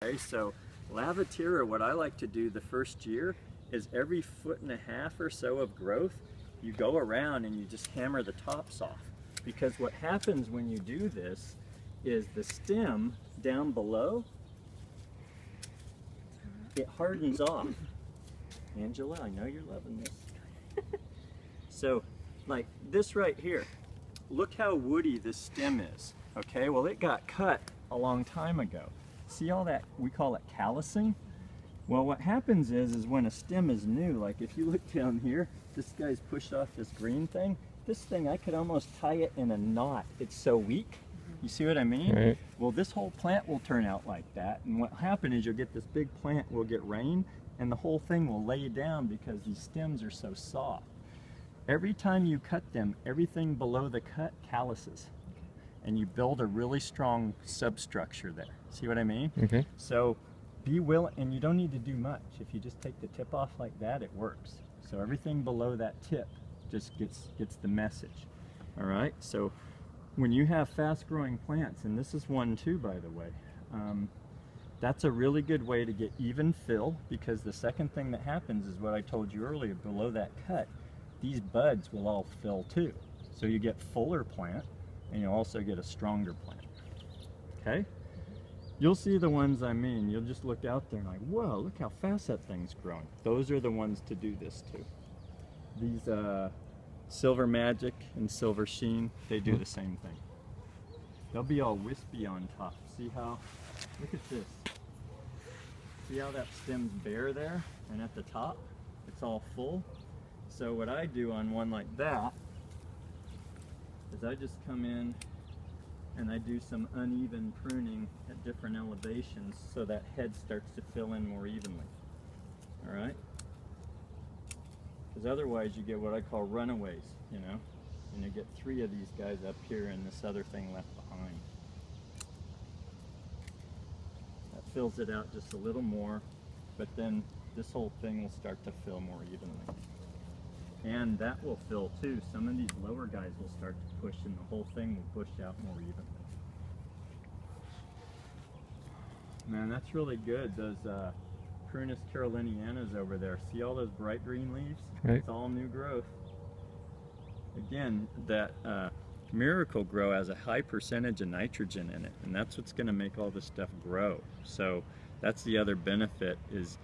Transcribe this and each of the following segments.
Okay, so Lavatera, what I like to do the first year is every 1.5 feet or so of growth, you go around and you just hammer the tops off. Because what happens when you do this is the stem down below, it hardens off. Angela, I know you're loving this. So, like this right here, look how woody this stem is. Okay, well it got cut a long time ago. See all that, we call it callousing? Well, what happens is when a stem is new, like if you look down here, this guy's pushed off this green thing. This thing, I could almost tie it in a knot. It's so weak. You see what I mean? Right. Well, this whole plant will turn out like that. And what happens is you'll get this big plant, will get rain, and the whole thing will lay down because these stems are so soft. Every time you cut them, everything below the cut calluses. And you build a really strong substructure there. See what I mean? Okay. So be willing, and you don't need to do much. If you just take the tip off like that, it works. So everything below that tip just gets the message. All right, so when you have fast growing plants, and this is one too, by the way, that's a really good way to get even fill, because the second thing that happens is what I told you earlier, below that cut, these buds will all fill too. So you get fuller plant, and you'll also get a stronger plant. Okay? You'll see the ones I mean. You'll just look out there and like, whoa, look how fast that thing's growing. Those are the ones to do this to. These Silver Magic and Silver Sheen, they do the same thing. They'll be all wispy on top. See how, look at this. See how that stem's bare there? And at the top, it's all full. So what I do on one like that is I just come in and I do some uneven pruning at different elevations so that head starts to fill in more evenly. All right? Because otherwise you get what I call runaways, you know? And you get 3 of these guys up here and this other thing left behind. That fills it out just a little more, but then this whole thing will start to fill more evenly. And that will fill too. Some of these lower guys will start to push and the whole thing will push out more evenly. Man, that's really good. Those Prunus carolinianas over there. See all those bright green leaves? Right. It's all new growth. Again, that Miracle Grow has a high percentage of nitrogen in it, and that's what's going to make all this stuff grow. So that's the other benefit is,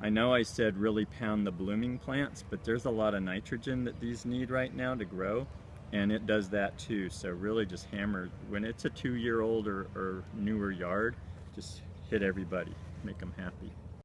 I know I said really pound the blooming plants, but there's a lot of nitrogen that these need right now to grow, and it does that too. So really just hammer, when it's a 2-year-old or newer yard, just hit everybody, make them happy.